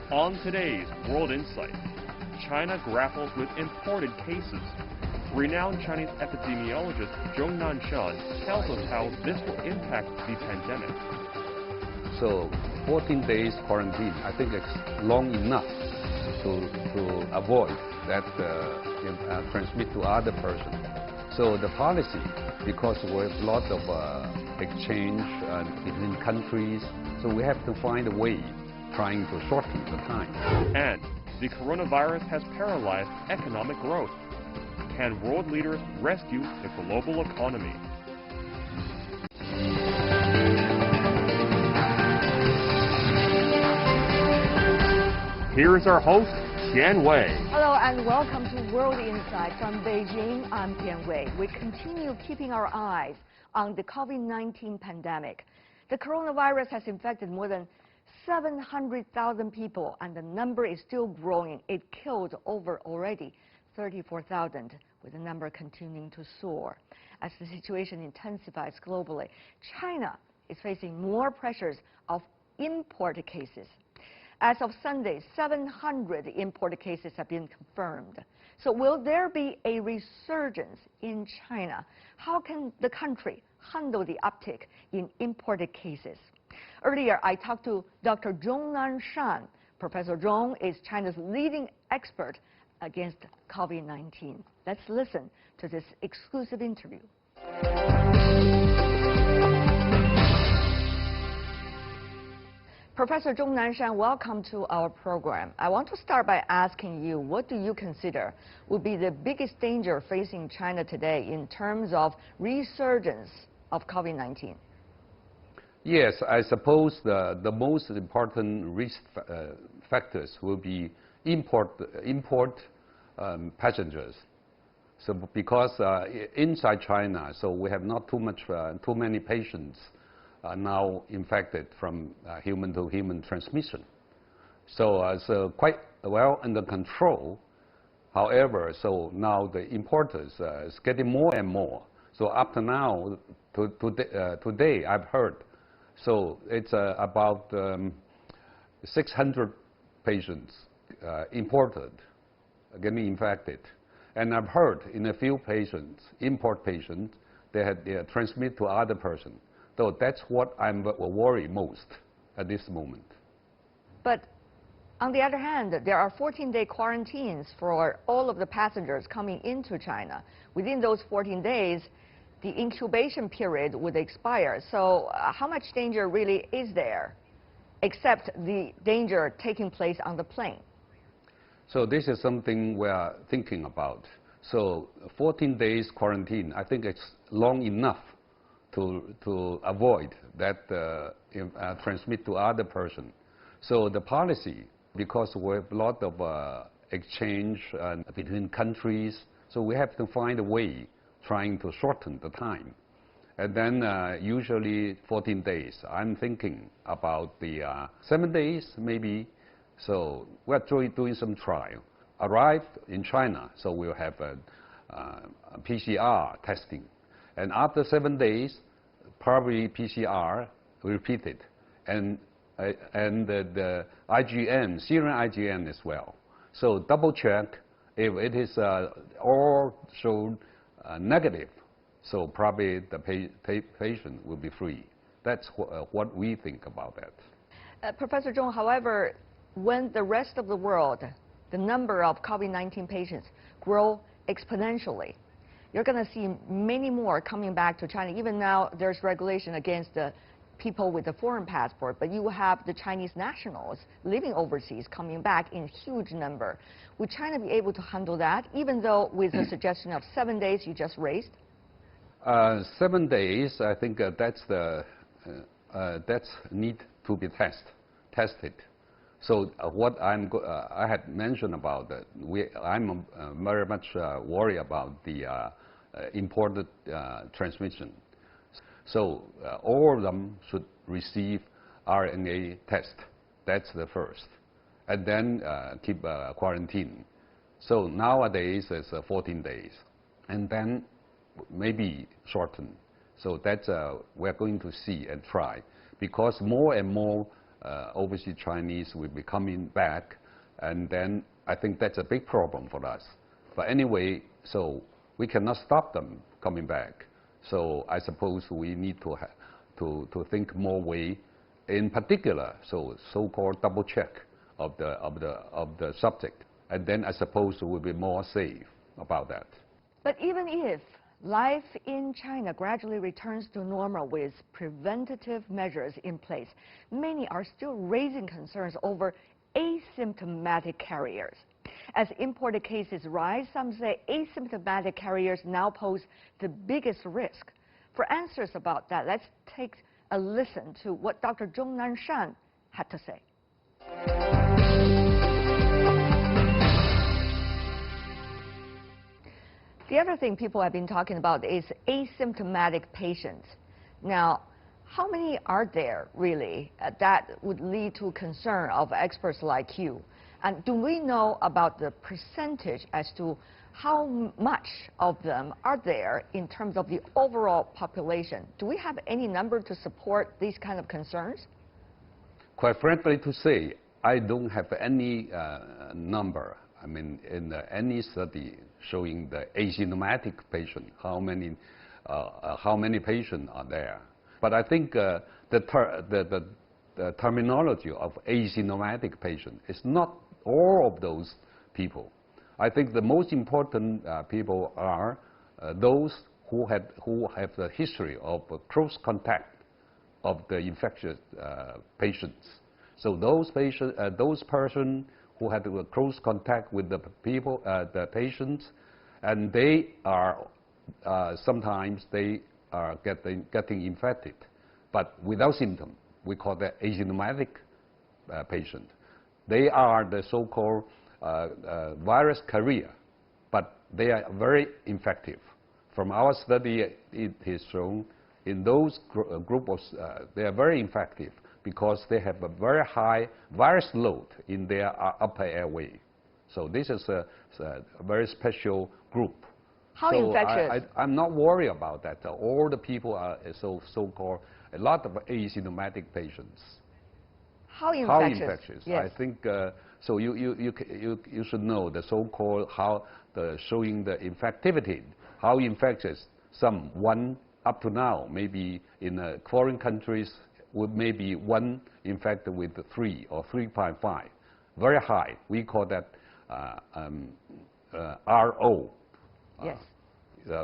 On today's World Insight, China grapples with imported cases. Renowned Chinese epidemiologist Zhong Nanshan tells us how this will impact the pandemic. So 14 days quarantine, I think it's long enough to avoid that transmit to other person. So the policy, because we have a lot of exchange between countries, so we have to find a way trying to shorten the time. And the coronavirus has paralyzed economic growth. Can world leaders rescue the global economy? Here is our host, Tian Wei. Hello and welcome to World Insight from Beijing. I'm Tian Wei. We continue keeping our eyes on the COVID-19 pandemic. The coronavirus has infected more than 700,000 people, and the number is still growing. It killed over already 34,000, with the number continuing to soar. As the situation intensifies globally, China is facing more pressures of imported cases. As of Sunday, 700 imported cases have been confirmed. So will there be a resurgence in China? How can the country handle the uptick in imported cases? Earlier, I talked to Dr. Zhong Nanshan. Professor Zhong is China's leading expert against COVID-19. Let's listen to this exclusive interview. Professor Zhong Nanshan, welcome to our program. I want to start by asking you, what do you consider would be the biggest danger facing China today in terms of resurgence of COVID-19? Yes, I suppose the most important risk factors will be import passengers. So because inside China, so we have not too many patients now infected from human to human transmission. So it's quite well under control. However, so now the importers is getting more and more. So up to now, today I've heard, so it's about 600 patients imported getting infected. And I've heard in a few patients, import patients, they transmit to other person. So that's what I'm worried most at this moment. But on the other hand, there are 14-day quarantines for all of the passengers coming into China. Within those 14 days, the incubation period would expire. So how much danger really is there, except the danger taking place on the plane? So this is something we are thinking about. So 14 days quarantine, I think it's long enough to avoid that transmit to other person. So the policy, because we have a lot of exchange between countries, so we have to find a way trying to shorten the time. And then usually 14 days. I'm thinking about the 7 days maybe. So we're doing some trial. Arrived in China, so we'll have a PCR testing. And after 7 days, probably PCR repeated. And the IgN, serum IgN as well. So double check if it is all shown negative. So probably the patient will be free. That's what we think about that. Professor Zhong, however, when the rest of the world, the number of COVID-19 patients grow exponentially, you're going to see many more coming back to China. Even now, there's regulation against the people with a foreign passport, but you have the Chinese nationals living overseas coming back in huge number. Would China be able to handle that, even though with the suggestion of 7 days you just raised? 7 days, I think that's need to be tested. So what I had mentioned about that, I'm very much worried about the imported transmission. So all of them should receive RNA test. That's the first. And then keep quarantine. So nowadays it's 14 days, and then maybe shorten. So that's we're going to see and try, because more and more overseas Chinese will be coming back, and then I think that's a big problem for us. But anyway, so we cannot stop them coming back. So I suppose we need to think more way, in particular, so-called double check of the subject, and then I suppose we'll be more safe about that. But even if life in China gradually returns to normal with preventative measures in place, many are still raising concerns over asymptomatic carriers. As imported cases rise, some say asymptomatic carriers now pose the biggest risk. For answers about that, let's take a listen to what Dr. Zhong Nanshan had to say. The other thing people have been talking about is asymptomatic patients. Now, how many are there really that would lead to concern of experts like you? And do we know about the percentage as to how much of them are there in terms of the overall population? Do we have any number to support these kind of concerns? Quite frankly to say, I don't have any number. I mean, in any study showing the asymptomatic patient, how many patients are there. But I think the terminology of asymptomatic patient is not all of those people. I think the most important people are those who have the history of close contact of the infectious patients. So those persons who had a close contact with the people, the patients, and they are sometimes they are getting infected, but without symptom. We call that asymptomatic patient. They are the so-called virus carrier, but they are very infective. From our study, it is shown in those group of they are very infective because they have a very high virus load in their upper airway. So this is a very special group. How infectious? I'm not worried about that. All the people are so-called a lot of asymptomatic patients. How infectious? How infectious? Yes. I think so. You should know the so-called showing the infectivity. How infectious? Some one up to now, maybe in foreign countries, with maybe one infected with 3 or 3.5, very high. We call that RO. Yes.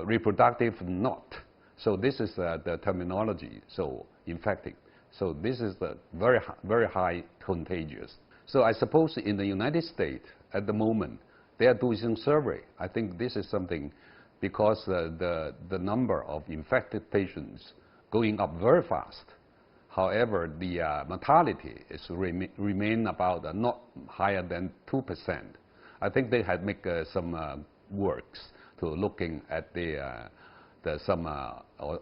Reproductive not. So this is the terminology. So infecting. So this is the very high contagious. So I suppose in the United States at the moment they are doing some survey. I think this is something because the number of infected patients going up very fast. However, the mortality is remain about not higher than 2%. I think they had make some works to looking at some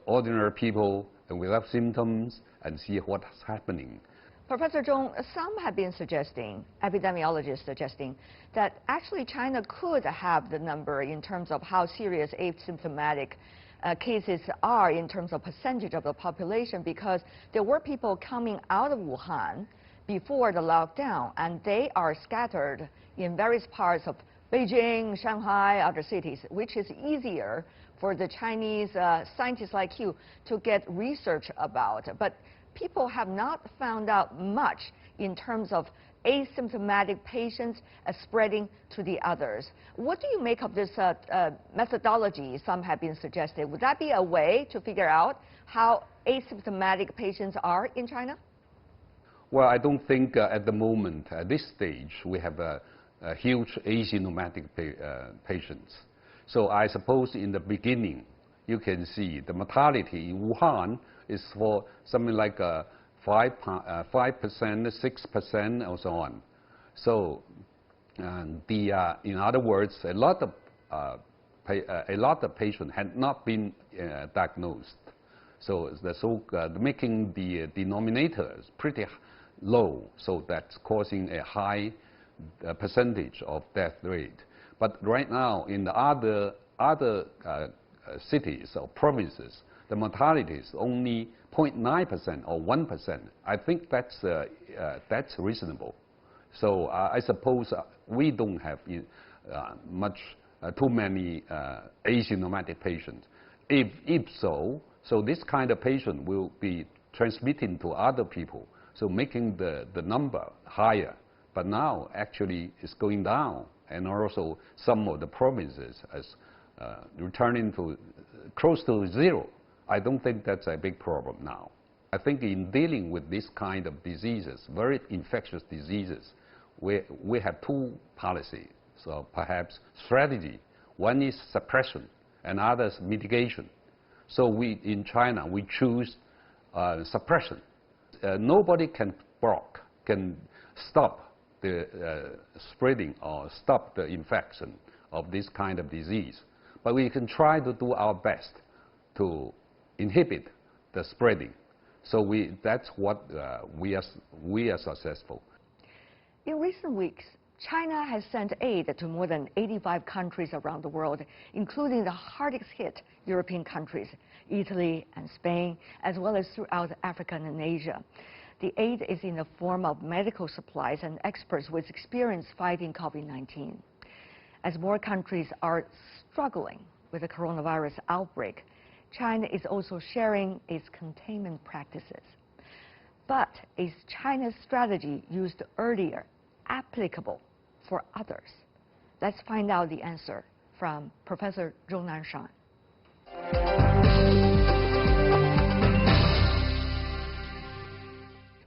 ordinary people and without symptoms and see what's happening. Professor Zhong, some have been suggesting, epidemiologists suggesting, that actually China could have the number in terms of how serious asymptomatic cases are in terms of percentage of the population, because there were people coming out of Wuhan before the lockdown, and they are scattered in various parts of Beijing, Shanghai, other cities, which is easier for the Chinese scientists like you to get research about. But people have not found out much in terms of asymptomatic patients spreading to the others. What do you make of this methodology some have been suggested? Would that be a way to figure out how asymptomatic patients are in China? Well, I don't think at the moment, at this stage, we have a huge asymptomatic patients. So I suppose in the beginning, you can see the mortality in Wuhan is for something like 5%, 6%, or so on. So in other words, a lot of patients had not been diagnosed. So making the denominators pretty low. So that's causing a high percentage of death rate. But right now, in the other cities or provinces, the mortality is only 0.9% or 1%. I think that's reasonable. So I suppose we don't have too many asymptomatic patients. If so this kind of patient will be transmitting to other people, so making the number higher. But now actually it's going down, and also some of the provinces is returning to close to zero. I don't think that's a big problem now. I think in dealing with this kind of diseases, very infectious diseases, we have two policies. So perhaps strategy. One is suppression, and others mitigation. So in China, we choose suppression. Nobody can stop the spreading or stop the infection of this kind of disease. But we can try to do our best to inhibit the spreading. So that's what we are successful. In recent weeks, China has sent aid to more than 85 countries around the world, including the hardest hit European countries, Italy and Spain, as well as throughout Africa and Asia. The aid is in the form of medical supplies and experts with experience fighting COVID-19. As more countries are struggling with the coronavirus outbreak, China is also sharing its containment practices. But is China's strategy used earlier applicable for others? Let's find out the answer from Professor Zhong Nanshan.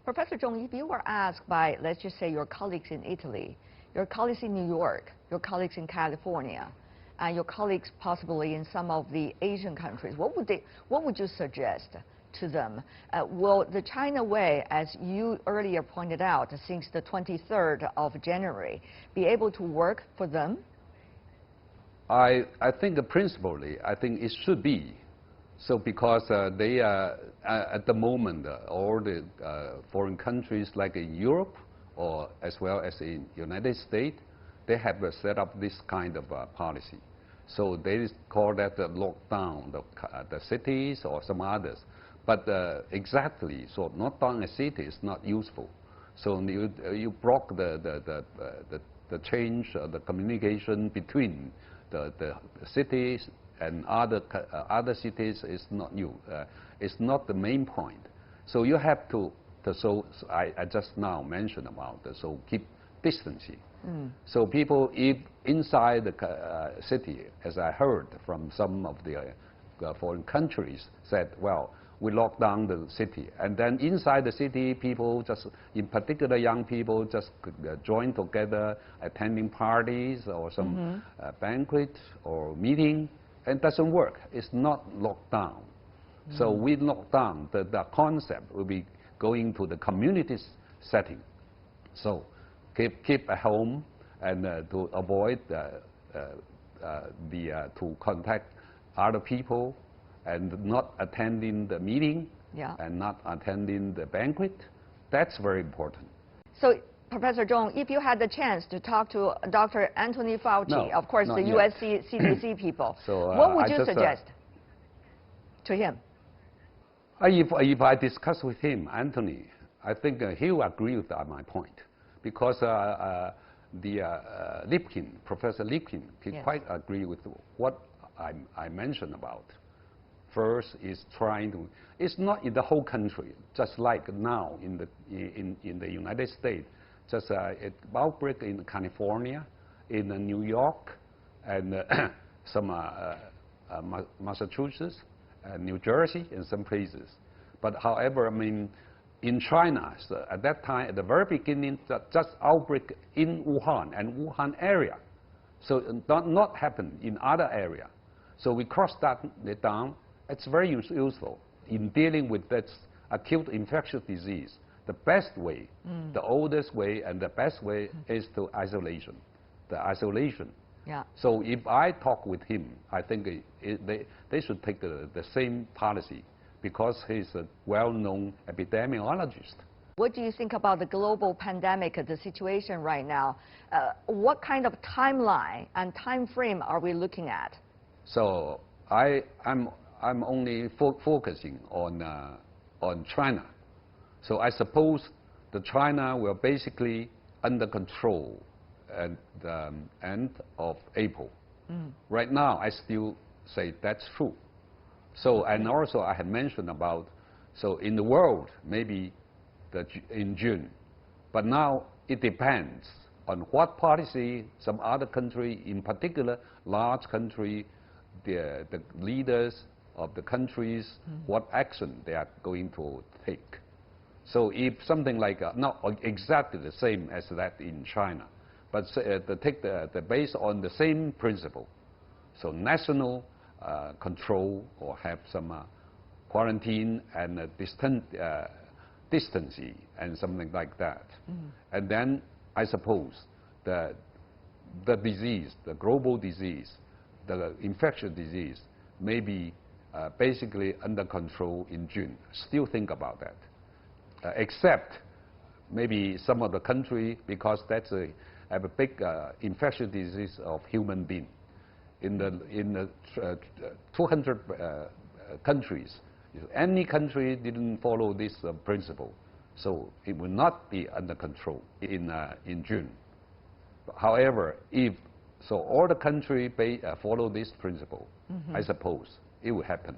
Professor Zhong, if you were asked by, let's just say, your colleagues in Italy, your colleagues in New York, your colleagues in California, and your colleagues possibly in some of the Asian countries, what would you suggest to them? Will the China way, as you earlier pointed out, since the 23rd of January, be able to work for them? I think principally, I think it should be. So because they are, at the moment, all the foreign countries like in Europe or as well as in United States, they have set up this kind of policy. So they call that the lockdown, the cities or some others. But exactly, so not down a city is not useful. So you block the change, the communication between the cities and other cities is not it's not the main point. So you have to so I just now mentioned about so keep distancing. So people, if inside the city, as I heard from some of the foreign countries, said, well, we lock down the city, and then inside the city, people just, in particular young people, just join together, attending parties or some banquet or meeting, and it doesn't work. It's not locked down. So we lock down. The concept will be going to the community setting. So keep at home and to avoid to contact other people and not attending the meeting and not attending the banquet. That's very important. So, Professor Zhong, if you had the chance to talk to Dr. Anthony Fauci, of course, the U.S. CDC people, so, what would you suggest to him? If I discuss with him, Anthony, I think he will agree with my point. Because Professor Lipkin, he quite agree with what I mentioned about. First is trying to, it's not in the whole country, just like now in the United States, just outbreak in California, in New York, and some Massachusetts, New Jersey, and some places. But however, I mean, in China, so at that time, at the very beginning, just outbreak in Wuhan and Wuhan area. So not happen in other area. So we cross that down. It's very useful in dealing with that acute infectious disease. The best way, the oldest way, and the best way is to isolation. The isolation. Yeah. So if I talk with him, I think they should take the same policy, because he's a well-known epidemiologist. What do you think about the global pandemic, the situation right now? What kind of timeline and time frame are we looking at? So I'm only focusing on China. So I suppose the China will basically under control at the end of April. Right now, I still say that's true. So, and also I have mentioned about, so in the world, maybe in June. But now it depends on what policy some other country, in particular large country, the leaders of the countries, what action they are going to take. So if something like, not exactly the same as that in China, but take the based on the same principle. So national control or have some quarantine and distancing and something like that. And then I suppose the disease, the global disease, the infectious disease may be basically under control in June. Still think about that. Except maybe some of the country, because that's have a big infectious disease of human being. In the 200 countries, any country didn't follow this principle, so it will not be under control in June. However, if so, all the country follow this principle, I suppose it will happen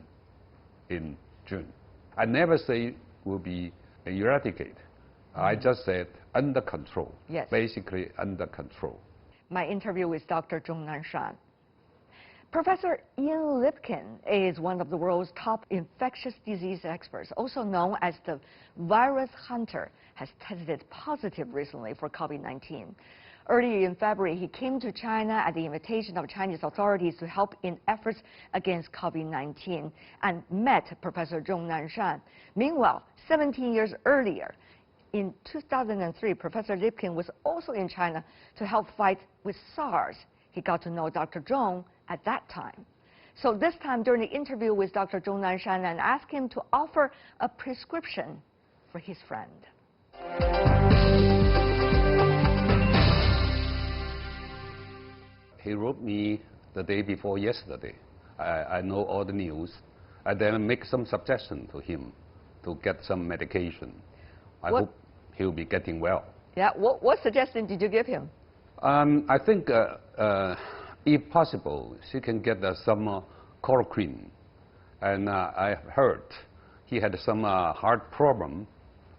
in June. I never say will be eradicated. I just said under control. Yes. Basically under control. My interview with Dr. Zhong Nanshan. Professor Ian Lipkin is one of the world's top infectious disease experts, also known as the virus hunter, has tested positive recently for COVID-19. Early in February, he came to China at the invitation of Chinese authorities to help in efforts against COVID-19 and met Professor Zhong Nanshan. Meanwhile, 17 years earlier, in 2003, Professor Lipkin was also in China to help fight with SARS. He got to know Dr. Zhong at that time. So this time, during the interview with Dr. Zhong Nanshan, I asked him to offer a prescription for his friend. He wrote me the day before yesterday. I know all the news. I then make some suggestion to him to get some medication. I hope he'll be getting well. Yeah, what suggestion did you give him? I think, if possible, she can get some chloroquine. And I heard he had some heart problem.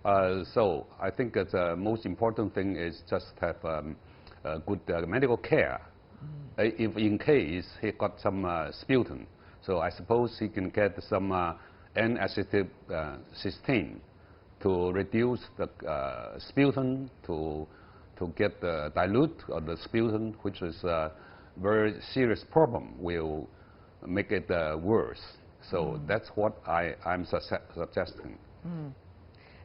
So I think that the most important thing is just have good medical care. If in case he got some sputum, so I suppose he can get some N-acetylcysteine to reduce the sputum, to get the dilute of the sputum, which is a very serious problem, will make it worse. So that's what I'm suggesting.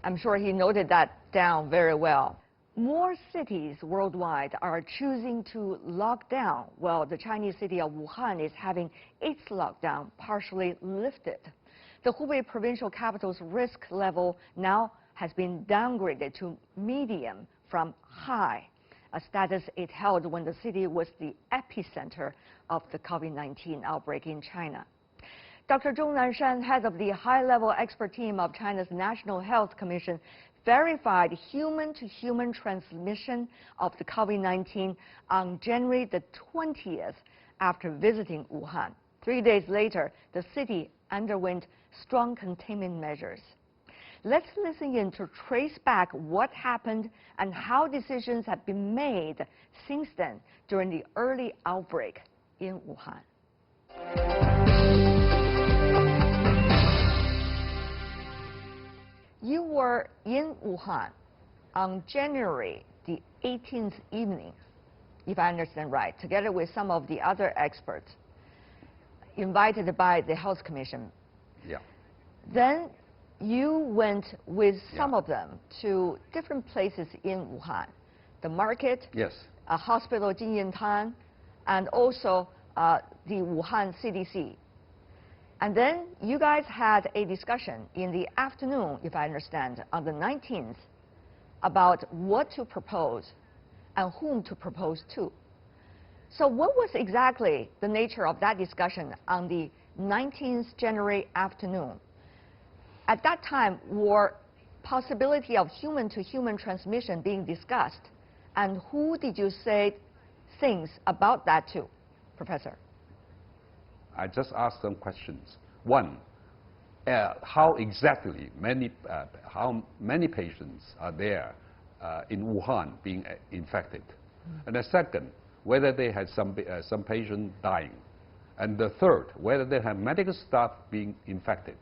I'm sure he noted that down very well. More cities worldwide are choosing to lock down, while the Chinese city of Wuhan is having its lockdown partially lifted. The Hubei provincial capital's risk level now has been downgraded to medium from high, a status it held when the city was the epicenter of the COVID-19 outbreak in China. Dr. Zhong Nanshan, head of the high-level expert team of China's National Health Commission, verified human-to-human transmission of the COVID-19 on January the 20th after visiting Wuhan. 3 days later, the city underwent strong containment measures. Let's listen in to trace back what happened and how decisions have been made since then during the early outbreak in Wuhan. You were in Wuhan on January the 18th evening, if I understand right, together with some of the other experts invited by the Health Commission. Yeah. Then you went with some of them to different places in Wuhan, the market, Yes. a hospital, Jinyintan, and also the Wuhan CDC. And then you guys had a discussion in the afternoon, if I understand, on the 19th about what to propose and whom to propose to. So what was exactly the nature of that discussion on the 19th January afternoon? At that time, were possibility of human-to-human transmission being discussed? And who did you say things about that to, Professor? I just asked some questions. One, how exactly how many patients are there in Wuhan being infected? And the second, whether they had some patient dying. And the third, whether they have medical staff being infected.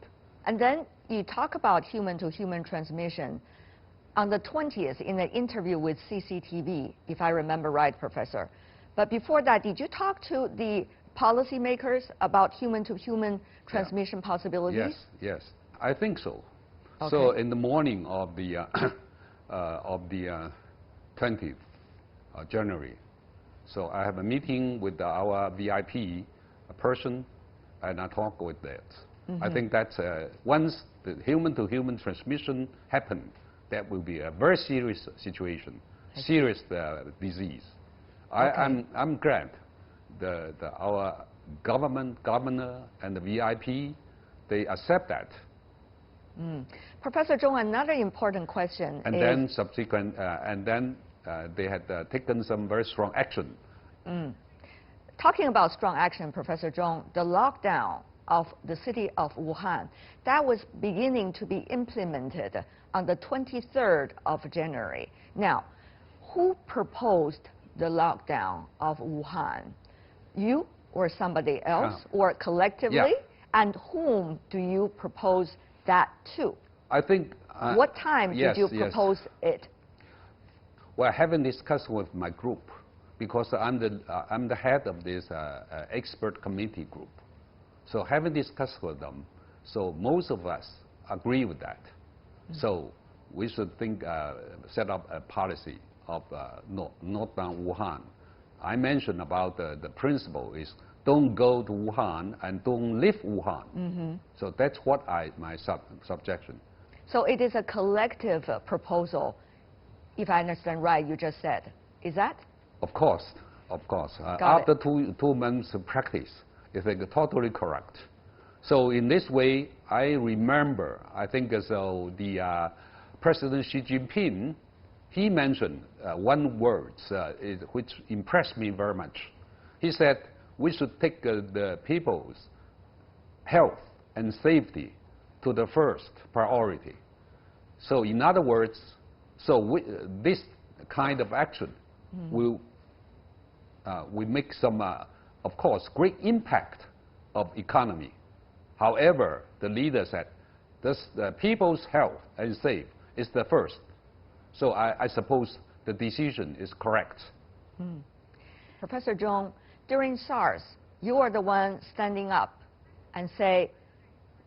And then you talk about human-to-human transmission on the 20th in an interview with CCTV, if I remember right, Professor. But before that, did you talk to the policymakers about human-to-human transmission possibilities? Yes, yes, I think so. Okay. So in the morning of the 20th January, so I have a meeting with our VIP person, and I talk with that. I think that once the human-to-human transmission happens, that will be a very serious situation, serious disease. Okay. I'm glad our governor, and the VIP, they accept that. Professor Zhong, another important question And is... then subsequent, they had taken some very strong action. Talking about strong action, Professor Zhong, the lockdown of the city of Wuhan, that was beginning to be implemented on the 23rd of January. Now, who proposed the lockdown of Wuhan? You or somebody else, or collectively? Yeah. And whom do you propose that to? I think... what time did you propose it? Well, I haven't discussed with my group, because I'm the head of this expert committee group. So haven't discussed with them. So most of us agree with that. So we should set up a policy of not down Wuhan. I mentioned about the principle is don't go to Wuhan and don't leave Wuhan. So that's what my subjection. So it is a collective proposal, if I understand right, you just said. Is that? Of course, of course. After 2 months of practice, it's totally correct. So in this way, I remember, I think so the President Xi Jinping, he mentioned one word which impressed me very much. He said we should take the people's health and safety to the first priority. So in other words, this kind of action will make some, of course, great impact of economy. However, the leader said, the people's health and safe is the first. So I suppose the decision is correct. Professor Zhong, during SARS, you are the one standing up and say,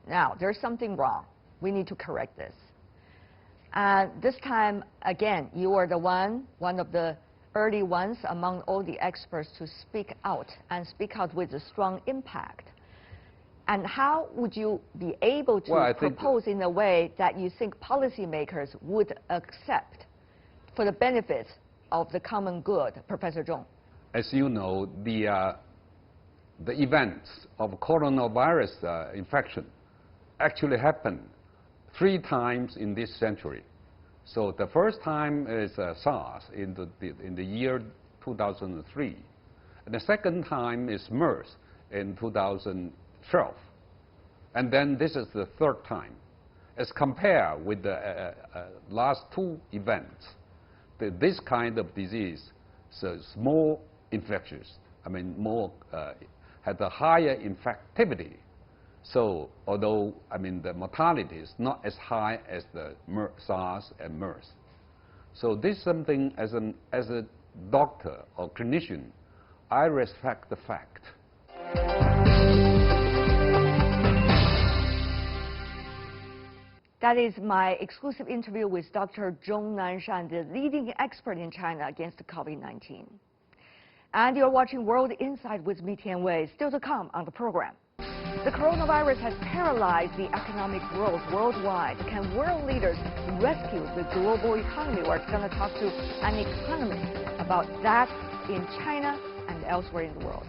now, there's something wrong. We need to correct this. And this time, again, you are the one of the early ones among all the experts to speak out and speak out with a strong impact. And how would you be able to propose in a way that you think policymakers would accept for the benefits of the common good, Professor Zhong? As you know, the events of coronavirus infection actually happened 3 times in this century. So the first time is SARS in the year 2003. And the second time is MERS in 2012. And then this is the 3rd time. As compared with the last 2 events, this kind of disease is more infectious. I mean, has a higher infectivity. So although, I mean, the mortality is not as high as the SARS and MERS. So this is something, as a doctor or clinician, I respect the fact. That is my exclusive interview with Dr. Zhong Nanshan, the leading expert in China against COVID-19. And you're watching World Insight with me, Tian Wei. Still to come on the program. The coronavirus has paralyzed the economic growth worldwide. Can world leaders rescue the global economy? We're going to talk to an economist about that in China and elsewhere in the world.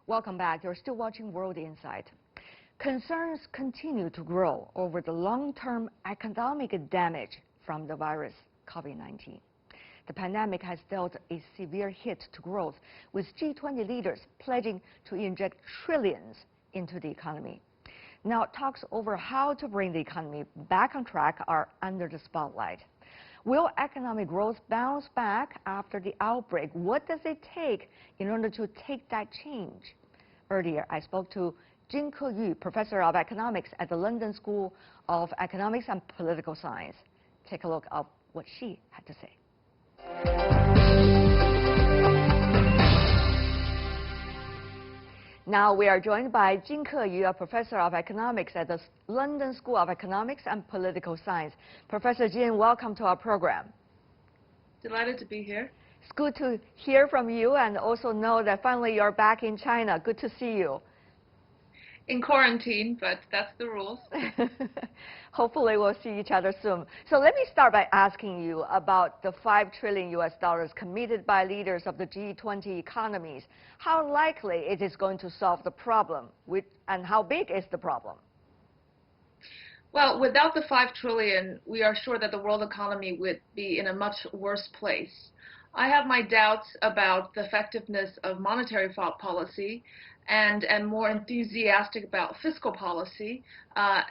Welcome back. You're still watching World Insight. Concerns continue to grow over the long-term economic damage from the virus COVID-19. The pandemic has dealt a severe hit to growth, with G20 leaders pledging to inject trillions into the economy. Now, talks over how to bring the economy back on track are under the spotlight. Will economic growth bounce back after the outbreak? What does it take in order to take that change? Earlier, I spoke to Jin-Ke Yu, professor of economics at the London School of Economics and Political Science. Take a look at what she had to say. Now we are joined by Jin-Ke Yu, a professor of economics at the London School of Economics and Political Science. Professor Jin, welcome to our program. Delighted to be here. It's good to hear from you and also know that finally you're back in China. Good to see you. In quarantine, but that's the rules. Hopefully we'll see each other soon. So let me start by asking you about the $5 trillion committed by leaders of the G20 economies. How likely it is going to solve the problem, and how big is the problem? Well, without the $5 trillion, we are sure that the world economy would be in a much worse place. I have my doubts about the effectiveness of monetary policy, and more enthusiastic about fiscal policy,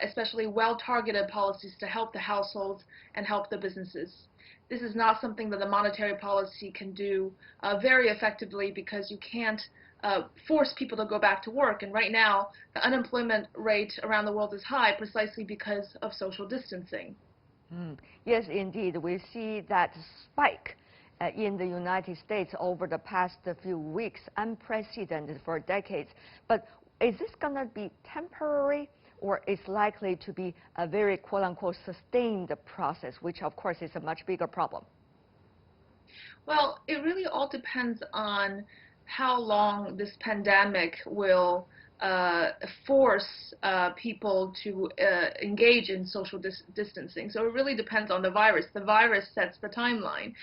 especially well-targeted policies to help the households and help the businesses. This is not something that the monetary policy can do very effectively, because you can't force people to go back to work. And right now, the unemployment rate around the world is high precisely because of social distancing. Yes, indeed. We see that spike in the United States over the past few weeks, unprecedented for decades. But is this going to be temporary, or is likely to be a very quote-unquote sustained process, which of course is a much bigger problem? Well, it really all depends on how long this pandemic will force people to engage in social distancing. So it really depends on the virus. The virus sets the timeline.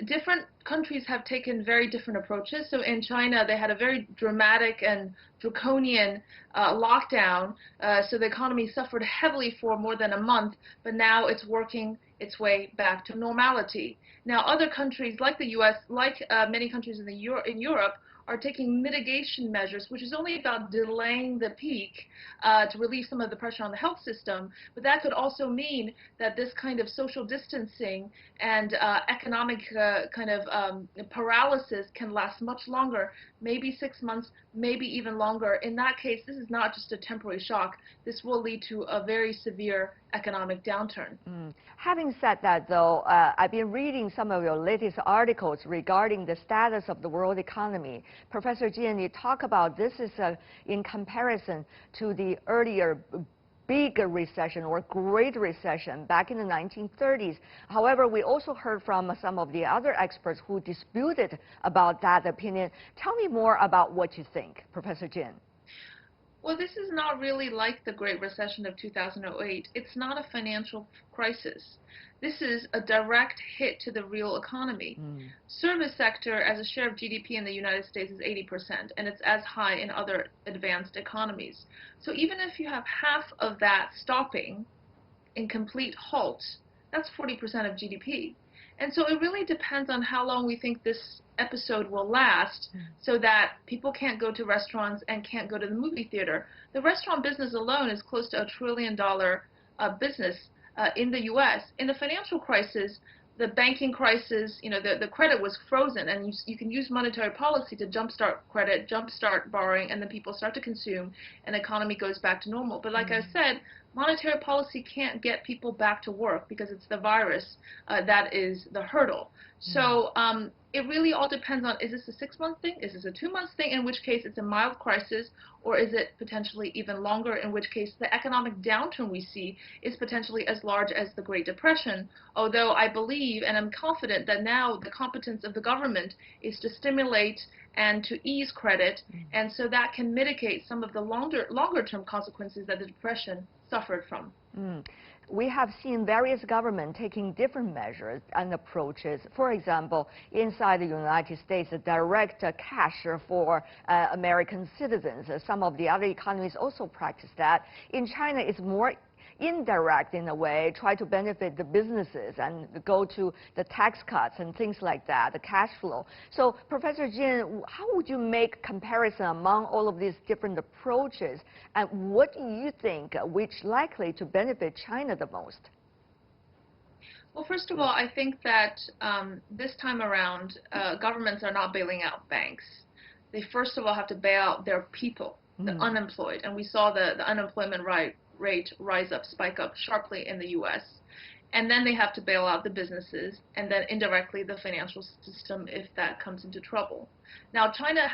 Different countries have taken very different approaches. So in China, they had a very dramatic and draconian lockdown. So the economy suffered heavily for more than a month, but now it's working its way back to normality. Now, other countries like the U.S., like many countries in Europe, are taking mitigation measures, which is only about delaying the peak to relieve some of the pressure on the health system. But that could also mean that this kind of social distancing and economic paralysis can last much longer, maybe 6 months, maybe even longer. In that case, this is not just a temporary shock. This will lead to a very severe economic downturn. Having said that, though, I've been reading some of your latest articles regarding the status of the world economy. Professor Jin, you talk about this is in comparison to the earlier big recession or Great Recession back in the 1930s. However, we also heard from some of the other experts who disputed about that opinion. Tell me more about what you think, Professor Jin. Well, this is not really like the Great Recession of 2008. It's not a financial crisis. This is a direct hit to the real economy. Service sector as a share of GDP in the United States is 80%, and it's as high in other advanced economies. So even if you have half of that stopping in complete halt, that's 40% of GDP. And so it really depends on how long we think this episode will last, so that people can't go to restaurants and can't go to the movie theater. The restaurant business alone is close to $1 trillion business in the U.S. In the financial crisis, the banking crisis, the credit was frozen, and you can use monetary policy to jumpstart credit, jumpstart borrowing, and then people start to consume, and the economy goes back to normal. But like I said, monetary policy can't get people back to work because it's the virus that is the hurdle. So it really all depends on, is this a 6-month thing? Is this a 2-month thing? In which case it's a mild crisis, or is it potentially even longer, in which case the economic downturn we see is potentially as large as the Great Depression. Although I believe and I'm confident that now the competence of the government is to stimulate and to ease credit, and so that can mitigate some of the longer term consequences that the Depression suffered from. We have seen various governments taking different measures and approaches. For example, inside the United States, direct cash for American citizens. Some of the other economies also practice that. In China, it's more indirect in a way, try to benefit the businesses and go to the tax cuts and things like that, the cash flow. So, Professor Jin, how would you make comparison among all of these different approaches, and what do you think which likely to benefit China the most? Well, first of all, I think that this time around, governments are not bailing out banks. They first of all have to bail out their people, the unemployed, and we saw the unemployment rate spike up sharply in the U.S. And then they have to bail out the businesses, and then indirectly the financial system if that comes into trouble. Now, China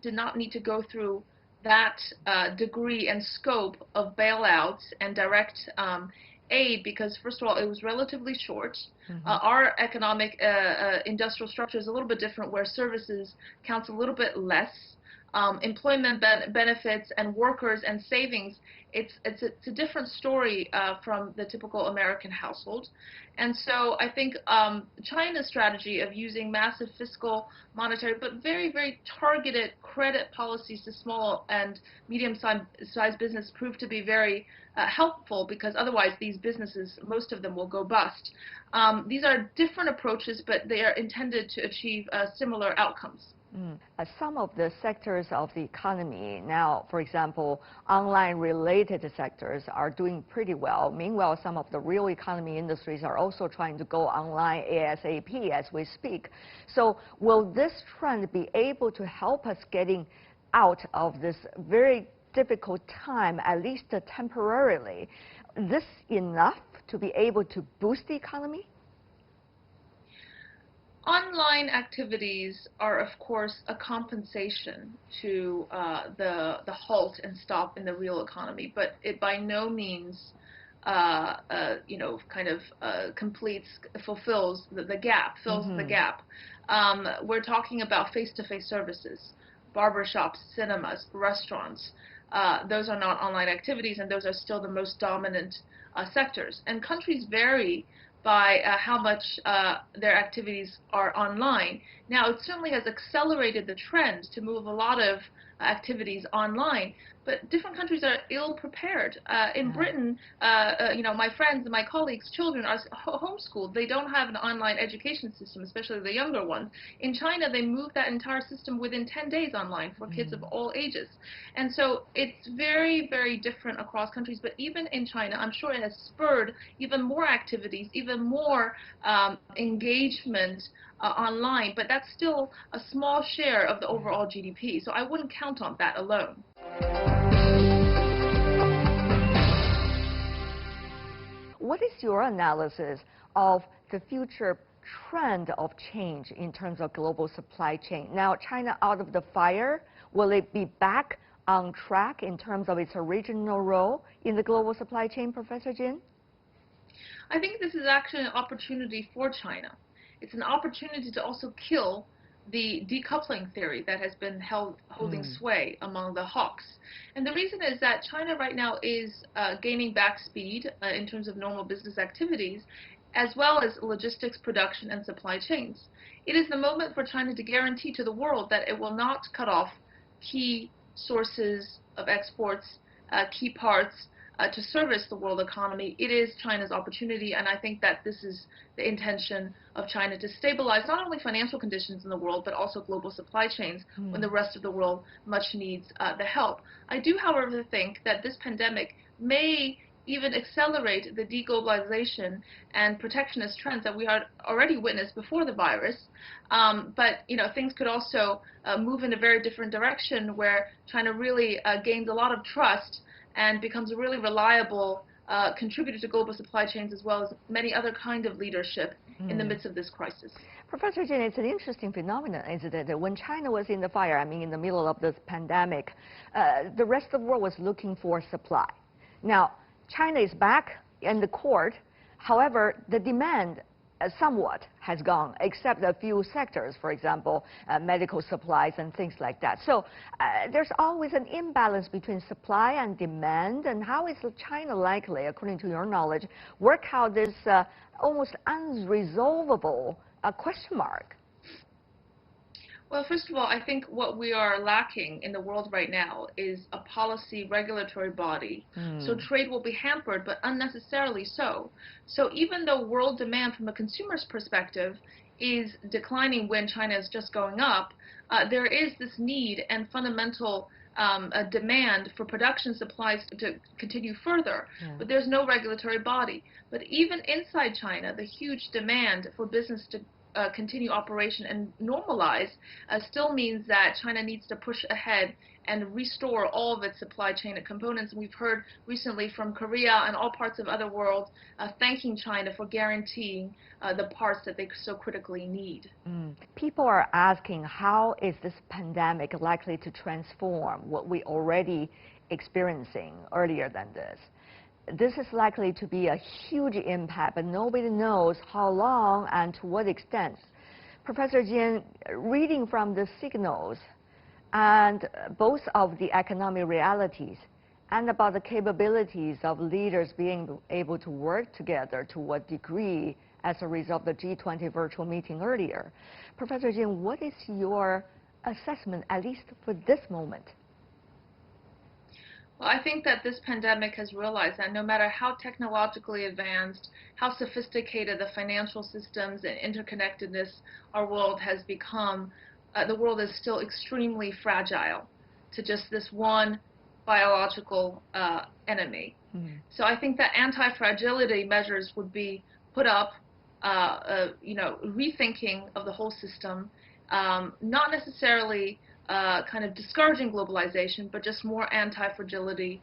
did not need to go through that degree and scope of bailouts and direct aid, because first of all, it was relatively short. Our economic industrial structure is a little bit different, where services counts a little bit less. Employment benefits and workers and savings, it's a different story from the typical American household. And so I think China's strategy of using massive fiscal, monetary, but very, very targeted credit policies to small and medium-sized business proved to be very helpful, because otherwise these businesses, most of them will go bust. These are different approaches, but they are intended to achieve similar outcomes. Some of the sectors of the economy now, for example, online-related sectors are doing pretty well. Meanwhile, some of the real economy industries are also trying to go online ASAP as we speak. So will this trend be able to help us getting out of this very difficult time, at least temporarily? This enough to be able to boost the economy? Online activities are, of course, a compensation to the halt and stop in the real economy, but it by no means, fulfills the gap. We're talking about face-to-face services, barbershops, cinemas, restaurants. Those are not online activities, and those are still the most dominant sectors. And countries vary by how much their activities are online. Now, it certainly has accelerated the trend to move a lot of activities online, but different countries are ill-prepared. In Britain, my friends and my colleagues' children are homeschooled. They don't have an online education system, especially the younger ones. In China, they moved that entire system within 10 days online for kids of all ages. And so it's very, very different across countries, but even in China, I'm sure it has spurred even more activities, even more engagement online, but that's still a small share of the overall GDP, so I wouldn't count on that alone. What is your analysis of the future trend of change in terms of global supply chain? Now, China out of the fire, will it be back on track in terms of its original role in the global supply chain, Professor Jin? I think this is actually an opportunity for China. It's an opportunity to also kill the decoupling theory that has been holding sway among the hawks. And the reason is that China right now is gaining back speed in terms of normal business activities, as well as logistics, production, and supply chains. It is the moment for China to guarantee to the world that it will not cut off key sources of exports, key parts, to service the world economy. It is China's opportunity, and I think that this is the intention of China, to stabilize not only financial conditions in the world, but also global supply chains when the rest of the world much needs the help. I do, however, think that this pandemic may even accelerate the deglobalization and protectionist trends that we had already witnessed before the virus. But things could also move in a very different direction, where China really gains a lot of trust and becomes a really reliable contributor to global supply chains, as well as many other kind of leadership in the midst of this crisis. Professor Jin, it's an interesting phenomenon, isn't it? When China was in the fire, I mean in the middle of this pandemic, the rest of the world was looking for supply. Now, China is back in the court. However, the demand somewhat has gone, except a few sectors, for example, medical supplies and things like that. So there's always an imbalance between supply and demand. And how is China likely, according to your knowledge, work out this almost unresolvable question mark? Well, first of all, I think what we are lacking in the world right now is a policy regulatory body. So trade will be hampered, but unnecessarily so. So even though world demand from a consumer's perspective is declining when China is just going up, there is this need and fundamental a demand for production supplies to continue further, but there's no regulatory body. But even inside China, the huge demand for business to continue operation and normalize still means that China needs to push ahead and restore all of its supply chain components. We've heard recently from Korea and all parts of other world thanking China for guaranteeing the parts that they so critically need. People are asking, how is this pandemic likely to transform what we already experiencing earlier than this? This is likely to be a huge impact, but nobody knows how long and to what extent. Professor Jin, reading from the signals and both of the economic realities and about the capabilities of leaders being able to work together to what degree as a result of the G20 virtual meeting earlier. Professor Jin, what is your assessment, at least for this moment? Well, I think that this pandemic has realized that no matter how technologically advanced, how sophisticated the financial systems and interconnectedness our world has become, the world is still extremely fragile to just this one biological enemy. So I think that anti-fragility measures would be put up, rethinking of the whole system, not necessarily kind of discouraging globalization, but just more anti-fragility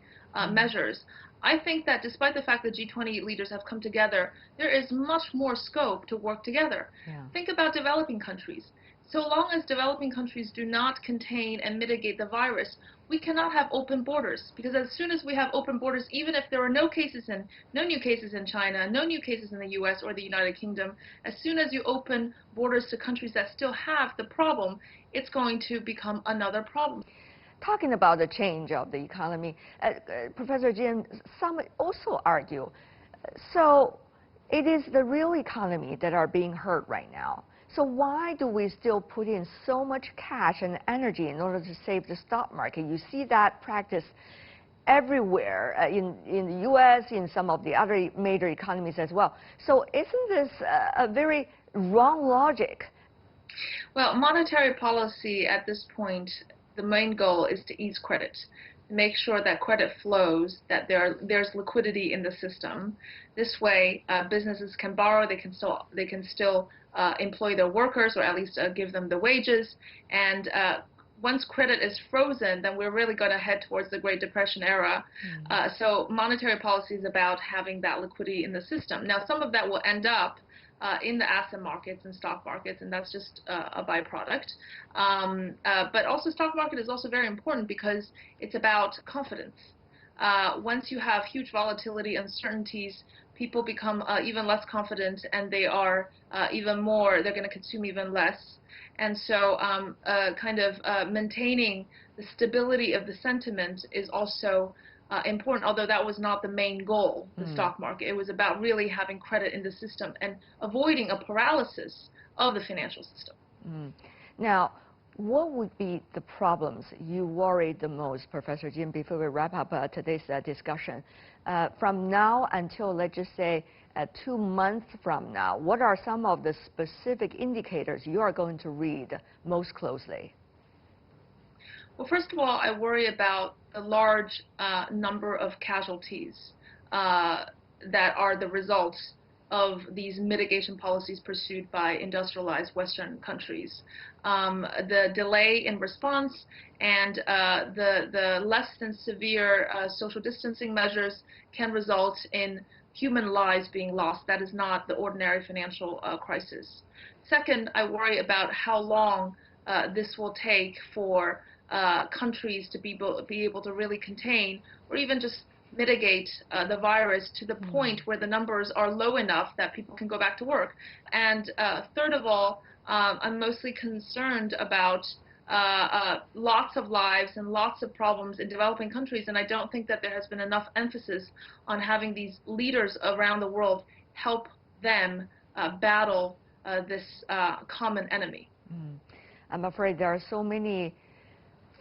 measures. I think that despite the fact that G20 leaders have come together, there is much more scope to work together. Think about developing countries. So long as developing countries do not contain and mitigate the virus, we cannot have open borders, because as soon as we have open borders, even if there are no new cases in China, no new cases in the US or the United Kingdom, as soon as you open borders to countries that still have the problem, it's going to become another problem. Talking about the change of the economy, Professor Jin, some also argue, so it is the real economy that are being hurt right now. So why do we still put in so much cash and energy in order to save the stock market? You see that practice everywhere in the US, in some of the other major economies as well. So isn't this a very wrong logic? Well, monetary policy at this point, the main goal is to ease credit, make sure that credit flows, that there's liquidity in the system. This way, businesses can borrow, they can still employ their workers, or at least give them the wages. And once credit is frozen, then we're really going to head towards the Great Depression era. So monetary policy is about having that liquidity in the system. Now, some of that will end up in the asset markets and stock markets, and that's just a byproduct. But also, stock market is also very important because it's about confidence. Once you have huge volatility, uncertainties, people become even less confident, and they are they're going to consume even less. And so maintaining the stability of the sentiment is also important, although that was not the main goal, the stock market. It was about really having credit in the system and avoiding a paralysis of the financial system. Now, what would be the problems you worry the most, Professor Jin, before we wrap up today's discussion? From now until, let's just say, 2 months from now, what are some of the specific indicators you are going to read most closely? Well, first of all, I worry about a large number of casualties that are the results of these mitigation policies pursued by industrialized Western countries. The delay in response and the less than severe social distancing measures can result in human lives being lost. That is not the ordinary financial crisis. Second, I worry about how long this will take for countries to be able to really contain or even just mitigate the virus to the point where the numbers are low enough that people can go back to work. And third of all, I'm mostly concerned about lots of lives and lots of problems in developing countries, and I don't think that there has been enough emphasis on having these leaders around the world help them battle this common enemy. I'm afraid there are so many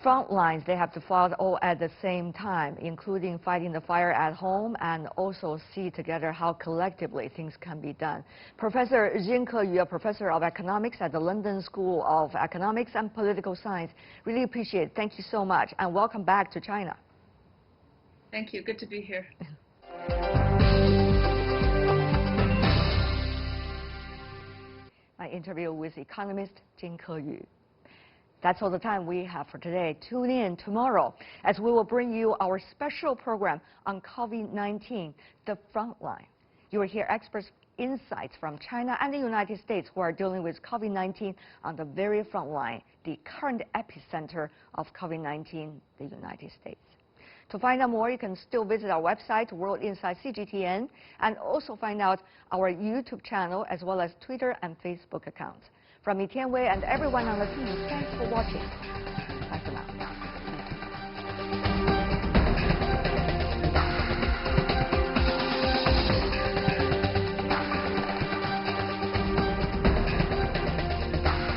front lines they have to fight all at the same time, including fighting the fire at home and also see together how collectively things can be done. Professor Jin Ke-yu, a professor of economics at the London School of Economics and Political Science, really appreciate it. Thank you so much, and welcome back to China. Thank you. Good to be here. My interview with economist Jin Ke-yu. That's all the time we have for today. Tune in tomorrow as we will bring you our special program on COVID-19, The Frontline. You will hear experts' insights from China and the United States who are dealing with COVID-19 on the very front line, the current epicenter of COVID-19, the United States. To find out more, you can still visit our website, World Insight CGTN, and also find out our YouTube channel as well as Twitter and Facebook accounts. From me, Tian Wei, and everyone on the team, thanks for watching. Bye for now.